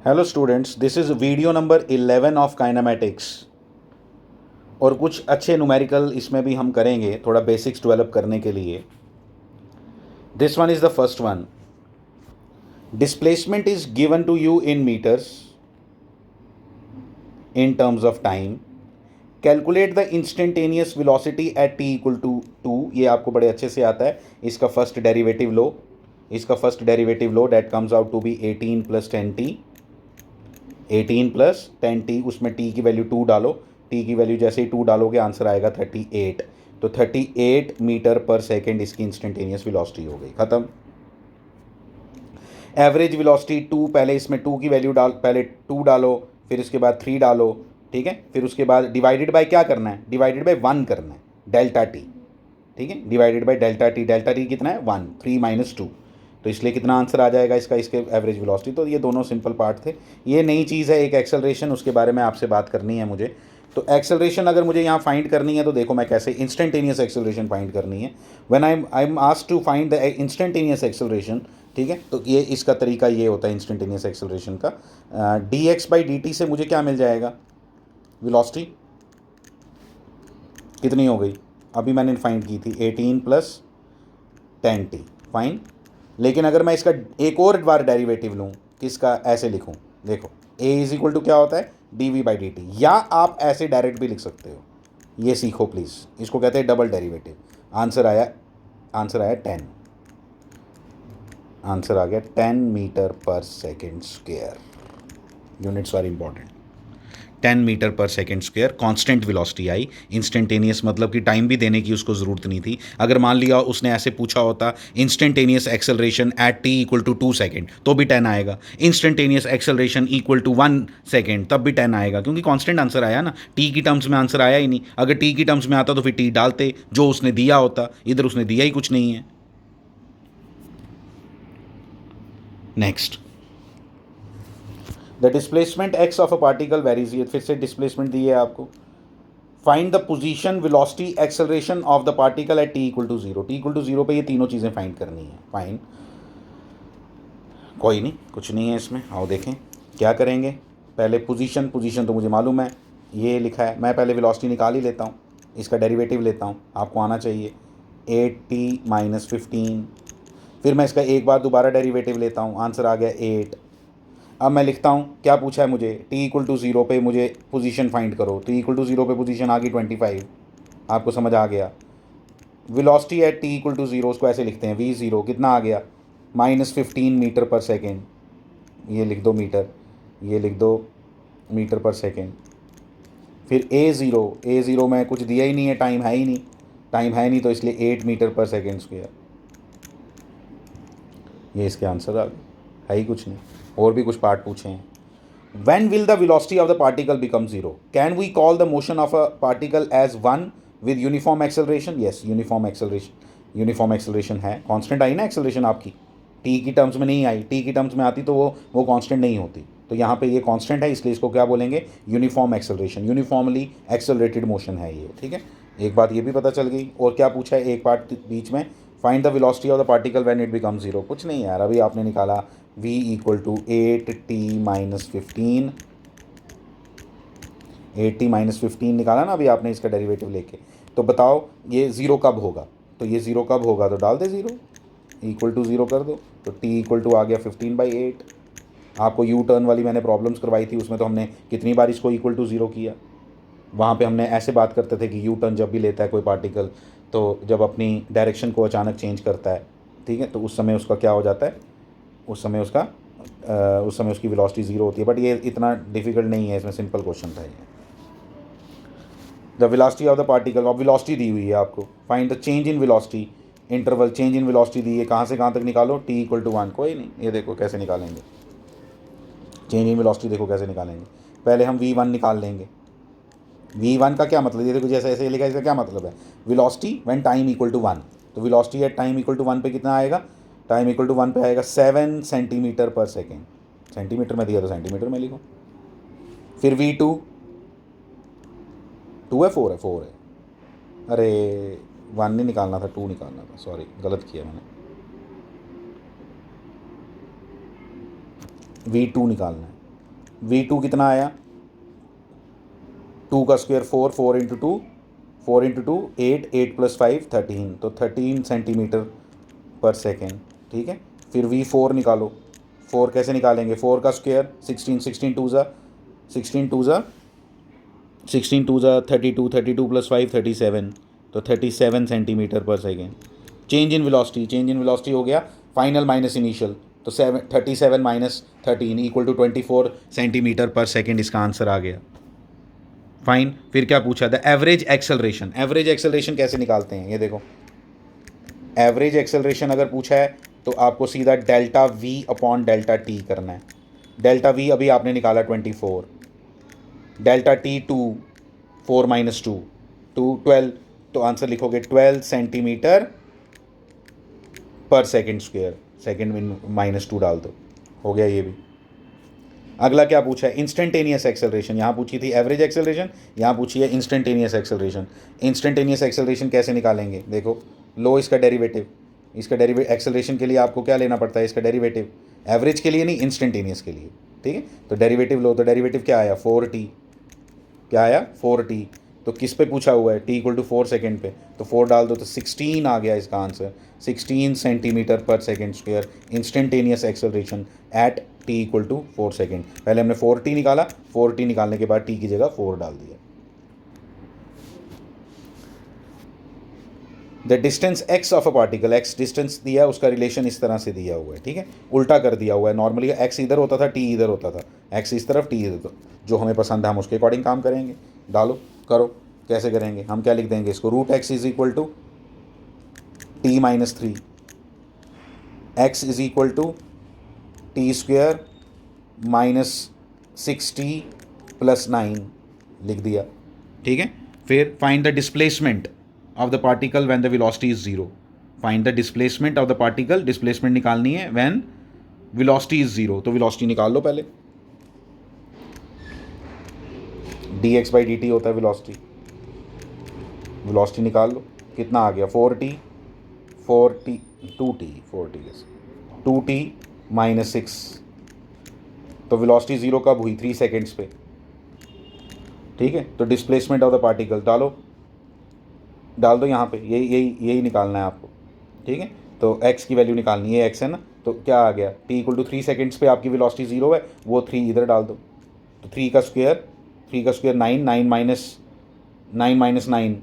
Hello students, this is video number 11 of kinematics. और कुछ अच्छे न्यूमेरिकल इसमें भी हम करेंगे थोड़ा बेसिक्स डेवलप करने के लिए। This one is the first one. Displacement is given to you in meters in terms of time. Calculate the instantaneous velocity at T equal to 2। ये आपको बड़े अच्छे से आता है। इसका फर्स्ट डेरिवेटिव लो, that comes out to be 18 plus 10t। 18 plus 10t, उसमें t की वैल्यू 2 डालो। t की वैल्यू जैसे ही 2 डालोगे आंसर आएगा 38। तो 38 मीटर पर सेकेंड इसकी इंस्टेंटेनियस वेलोसिटी हो गई। खत्म। एवरेज वेलोसिटी 2, पहले इसमें 2 की वैल्यू पहले 2 डालो, फिर इसके बाद 3 डालो। ठीक है, फिर उसके बाद डिवाइडेड बाय क्या करना है? डिवाइडेड बाय 1 करना है, डेल्टा टी। ठीक है, डिवाइडेड बाय डेल्टा टी कितना है? 1। 3 माइनस 2, तो इसलिए कितना आंसर आ जाएगा इसका, इसके एवरेज वेलोसिटी। तो ये दोनों सिंपल पार्ट थे। ये नई चीज़ है एक एक्सेलरेशन, उसके बारे में आपसे बात करनी है मुझे। तो एक्सेलरेशन अगर मुझे यहाँ फाइंड करनी है तो देखो मैं कैसे इंस्टेंटेनियस एक्सेलरेशन फाइंड करनी है। When I am asked to find the instantaneous acceleration, ठीक है, तो ये इसका तरीका ये होता है इंस्टेंटेनियस एक्सेलरेशन का। dx/dt से मुझे क्या मिल जाएगा? वेलोसिटी कितनी हो गई? अभी मैंने फाइंड की थी 18 प्लस 10t। फाइन। लेकिन अगर मैं इसका एक और बार डेरिवेटिव लूँ, किसका? ऐसे लिखूँ, देखो a इज इक्वल टू क्या होता है? dv/dt। या आप ऐसे डायरेक्ट भी लिख सकते हो। ये सीखो प्लीज़, इसको कहते हैं डबल डेरिवेटिव। आंसर आया 10। आंसर आ गया 10 मीटर पर second square. Units are important. 10 meter पर सेकेंड स्क्वायर कांस्टेंट वेलोसिटी आई। इंस्टेंटेनियस मतलब कि टाइम भी देने की उसको ज़रूरत नहीं थी। अगर मान लिया उसने ऐसे पूछा होता instantaneous acceleration at t equal to 2 second, तो भी 10 आएगा। Instantaneous acceleration equal to 1 second, तब भी 10 आएगा, क्योंकि कांस्टेंट आंसर आया ना। t की टर्म्स में आंसर आया ही नहीं। अगर t की टर्म्स में आता तो फिर t डालते जो उसने दिया होता। इधर उसने दिया ही कुछ नहीं है। Next, the displacement x of a particle varies. ये फिर से डिस्प्लेसमेंट दी है आपको। Find the position, velocity, acceleration of the particle at t equal to 0। t equal to 0 पे ये तीनों चीज़ें फाइंड करनी है। फाइन, कोई नहीं, कुछ नहीं है इसमें। आओ देखें क्या करेंगे। पहले पोजीशन तो मुझे मालूम है, ये लिखा है। मैं पहले वेलोसिटी निकाल ही लेता हूँ, इसका डेरिवेटिव लेता हूँ, आपको आना चाहिए 8t माइनस 15। फिर मैं इसका एक बार दोबारा डेरिवेटिव लेता हूँ, आंसर आ गया 8। अब मैं लिखता हूँ क्या पूछा है मुझे? t इक्वल टू 0 पे मुझे पोजीशन फाइंड करो। t इक्वल टू 0 पे पोजीशन आ गई 25। आपको समझ आ गया। Velocity at t equal to 0, उसको ऐसे लिखते हैं v0 कितना आ गया? माइनस 15 मीटर पर सेकेंड। ये लिख दो मीटर, ये लिख दो मीटर पर सेकेंड। फिर a0 में कुछ दिया ही नहीं है, टाइम है ही नहीं, तो इसलिए 8 मीटर पर सेकेंड स्क्वायर। ये इसके आंसर आ गए, है ही कुछ नहीं। और भी कुछ पार्ट पूछे हैं। When will the velocity of the particle become 0? Can we call the motion of a particle as 1 with uniform acceleration? Yes, uniform acceleration। Uniform acceleration है। कांस्टेंट आई ना एक्सेलरेशन आपकी, टी की टर्म्स में नहीं आई। T की terms में आती तो वो कांस्टेंट नहीं होती। तो यहाँ पे ये कांस्टेंट है, इसलिए इसको क्या बोलेंगे? Uniform acceleration. Uniformly accelerated motion है ये। ठीक है, एक बात ये भी पता चल गई। और क्या पूछा है एक पार्ट बीच में? Find the velocity of the particle when it become 0। कुछ नहीं यार, अभी आपने निकाला v equal to 8t minus 15। 8t minus 15 निकाला ना अभी आपने इसका डेरिवेटिव लेके। तो बताओ ये 0 कब होगा? तो ये 0 कब होगा? तो डाल दे 0, इक्वल टू 0 कर दो, तो t इक्वल टू आ गया 15/8। आपको यू टर्न वाली मैंने प्रॉब्लम्स करवाई थी, उसमें तो हमने कितनी बार इसको इक्वल टू 0 किया। वहाँ पे हमने ऐसे बात करते थे कि यू टर्न जब भी लेता है कोई पार्टिकल, तो जब अपनी डायरेक्शन को अचानक चेंज करता है, ठीक है, तो उस समय उसका क्या हो जाता है? उस समय उसकी वेलोसिटी 0 होती है। बट ये इतना डिफिकल्ट नहीं है, इसमें सिंपल क्वेश्चन था ये। The velocity of the particle, अब वेलोसिटी दी हुई है आपको। Find the change in velocity interval. Change in velocity दी है, कहाँ से कहाँ तक निकालो? t equal to 1। कोई नहीं, ये देखो कैसे निकालेंगे चेंज इन वेलोसिटी। देखो कैसे निकालेंगे। पहले हम v1 निकाल लेंगे। v1 का क्या मतलब? ये देखो जैसे ऐसे लिखा है, इसका क्या मतलब है? Velocity when time equal to 1। तो velocity at time equal to 1 पे कितना आएगा? टाइम इक्वल टू 1 पे आएगा 7 सेंटीमीटर पर सेकेंड। सेंटीमीटर में दिया तो सेंटीमीटर में लिखो। फिर v2, 2 है 4 है? 4 है। अरे 1 नहीं निकालना था, 2 निकालना था, सॉरी गलत किया मैंने। v2 निकालना है। v2 कितना आया, 2 का square 4, 4 into two, 4 into two 8, 8 plus 5 13, तो 13 सेंटीमीटर पर सेकेंड। ठीक है, फिर v4 निकालो। 4 कैसे निकालेंगे, 4 का स्क्वायर 16, 16 टू ज़ा 16 टू ज़ा 16 टू ज़ा 32, 32 प्लस 5 37, तो 37 सेंटीमीटर पर second. Change in velocity, change in velocity हो गया फाइनल माइनस इनिशियल, तो 37 माइनस 13 इक्वल टू 24 सेंटीमीटर पर सेकेंड, इसका आंसर आ गया। फाइन। फिर क्या पूछा था, एवरेज एक्सेलरेशन। एवरेज एक्सेलरेशन कैसे निकालते हैं, ये देखो, एवरेज एक्सेलरेशन अगर पूछा है तो आपको सीधा delta we upon delta T करना है। डेल्टा वी अभी आपने निकाला 24, डेल्टा टी 2, 4 माइनस 2 12, तो आंसर लिखोगे 12 सेंटीमीटर पर सेकेंड स्क्वायर, सेकेंड में माइनस 2 डाल दो, हो गया ये भी। अगला क्या पूछा है, इंस्टेंटेनियस एक्सेलरेशन। यहाँ पूछी थी एवरेज एक्सेलरेशन, यहाँ पूछी है इंस्टेंटेनियस एक्सेलरेशन। इंस्टेंटेनियस एक्सेलरेशन कैसे निकालेंगे, देखो, लो इसका डेरिवेटिव, इसका डेरिवेटिव एक्सेलरेशन के लिए आपको क्या लेना पड़ता है, इसका डेरिवेटिव, एवरेज के लिए नहीं, इंस्टेंटेनियस के लिए। ठीक है, तो डेरिवेटिव लो, तो डेरिवेटिव क्या आया 4t, क्या आया 4t, तो किस पे पूछा हुआ है, t इक्वल टू 4 सेकेंड पे, तो 4 डाल दो तो 16 आ गया इसका आंसर, 16 सेंटीमीटर पर second square instantaneous acceleration at t equal to 4 second. पहले हमने 4t निकाला, 4t निकालने के बाद t की जगह 4 डाल दिया। The distance x of a particle, x distance दिया है, उसका रिलेशन इस तरह से दिया हुआ है। ठीक है, उल्टा कर दिया हुआ है, नॉर्मली x इधर होता था, t इधर होता था, x इस तरफ, t इधर, जो हमें पसंद है हम उसके अकॉर्डिंग काम करेंगे। डालो, करो, कैसे करेंगे, हम क्या लिख देंगे इसको, root x is equal to t minus 3, x is equal to T square minus 6t plus 9 लिख दिया। ठीक है, फिर find the displacement of the particle when the velocity is 0। Find the displacement of the particle, displacement निकालनी है when velocity is 0, तो velocity निकाल लो पहले, dx बाई dt होता है वेलोसिटी, वेलोसिटी निकाल लो, कितना आ गया 4t 2t माइनस 6, तो वेलोसिटी 0 कब हुई, 3 सेकेंड्स पे। ठीक है, तो डिस्प्लेसमेंट ऑफ द पार्टिकल डालो, डाल दो यहाँ पे, यही निकालना है आपको। ठीक है, तो x की वैल्यू निकालनी है, x है ना, तो क्या आ गया, t इक्वल टू 3 सेकेंड्स पे आपकी वेलोसिटी 0 है, वो 3 इधर डाल दो, तो 3 का स्क्वायर 9, 9 माइनस 9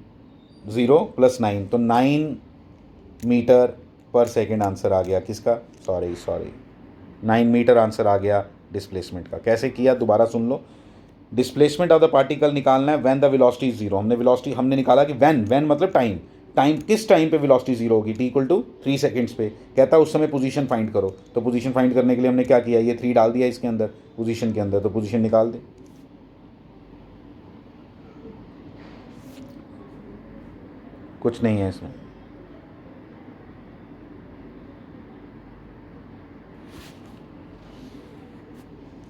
0 प्लस 9, तो 9 मीटर पर सेकेंड आंसर आ गया किसका, सॉरी 9 मीटर आंसर आ गया डिस्प्लेसमेंट का। कैसे किया, दोबारा सुन लो, डिस्प्लेसमेंट ऑफ द पार्टिकल निकालना है व्हेन द वेलोसिटी इज 0। हमने वेलोसिटी हमने निकाला कि व्हेन मतलब टाइम किस टाइम पे वेलोसिटी 0 होगी, t इक्वल टू 3 सेकेंड्स पे, कहता है उस समय पोजीशन फाइंड करो, तो पोजीशन फाइंड करने के लिए हमने क्या किया, ये 3 डाल दिया इसके अंदर, पोजीशन के अंदर, तो पोजीशन निकाल दे। कुछ नहीं है इसमें,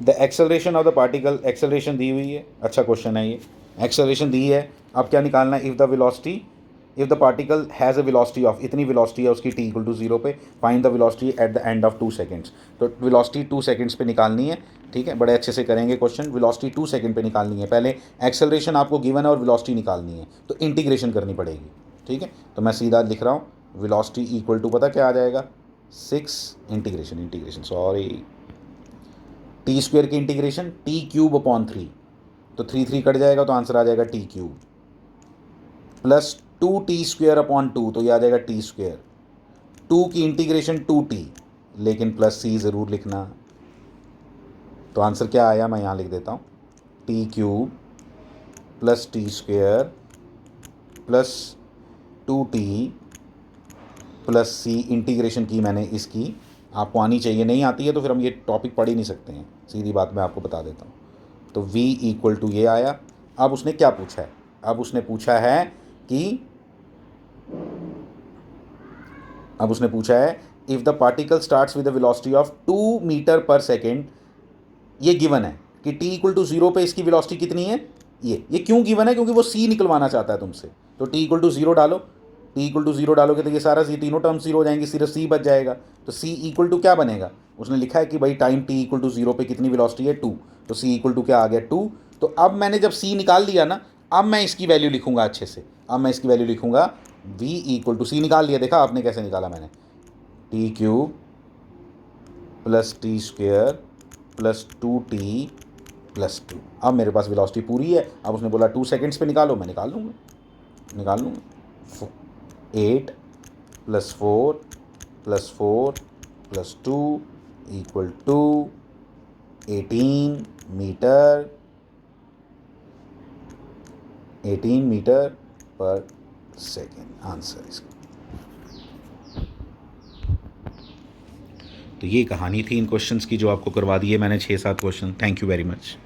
the acceleration of the particle, acceleration दी हुई है, अच्छा क्वेश्चन है ये, एक्सेलरेशन दी है। अब क्या निकालना है, if the particle has a velocity of, इतनी वेलोसिटी है उसकी t इक्वल टू 0 पे, find the velocity at the end of 2 seconds. तो वेलोसिटी 2 सेकेंड्स पे निकालनी है। ठीक है, बड़े अच्छे से करेंगे क्वेश्चन, वेलोसिटी 2 सेकेंड पे निकालनी है। पहले एक्सेलरेशन आपको गिवन है और वेलोसिटी निकालनी है, तो इंटीग्रेशन करनी पड़ेगी। ठीक है, तो मैं सीधा लिख रहा हूँ, वेलोसिटी इक्वल टू पता क्या आ जाएगा, 6 इंटीग्रेशन सॉरी टी स्क्वेयर की इंटीग्रेशन टी क्यूब अपॉन 3, तो 3 कट जाएगा, तो आंसर आ जाएगा T cube, plus 2t square upon 2, तो ये आ जाएगा टी स्क्वेयर, 2 की इंटीग्रेशन 2t, लेकिन प्लस c ज़रूर लिखना, तो आंसर क्या आया, मैं यहाँ लिख देता हूँ, T cube plus T square plus 2t plus c, integration की मैंने इसकी, आपको आनी चाहिए, नहीं आती है तो फिर हम ये टॉपिक पढ़ ही नहीं सकते हैं, सीधी बात मैं आपको बता देता हूँ। तो v इक्वल टू ये आया। अब उसने क्या पूछा है, अब उसने पूछा है if the particle starts with the velocity of 2 meter पर सेकेंड, ये गिवन है कि t इक्वल टू 0 पे इसकी वेलोसिटी कितनी है, ये क्यों गिवन है, क्योंकि वो c निकलवाना चाहता है तुमसे, तो t इक्वल टू 0 डालो, टी इक्वल टू 0 डालोगे तो ये सारा सी तीनों टर्म 0 हो जाएंगी, सिर्फ सी बच जाएगा। तो सी इक्वल टू क्या बनेगा, उसने लिखा है कि भाई टाइम टी इक्वल टू 0 पे कितनी वेलोसिटी है 2, तो सी इक्वल टू क्या आ गया 2। तो अब मैंने जब सी निकाल लिया ना, अब मैं इसकी वैल्यू लिखूंगा अच्छे से। अब मैं इसकी वैल्यू लिखूंगा v इक्वल टू, सी निकाल लिया, देखा आपने कैसे निकाला मैंने, T cube plus T square plus 2t plus 2। अब मेरे पास वेलोसिटी पूरी है। अब उसने बोला 2 सेकेंड्स पे निकालो, मैं निकाल लूँगा 8 plus 4 plus 4 plus 2 equal to 18 meter, 18 meter पर सेकेंड आंसर इसका। तो ये कहानी थी इन क्वेश्चंस की जो आपको करवा दी है मैंने 6-7 question. Thank you very much.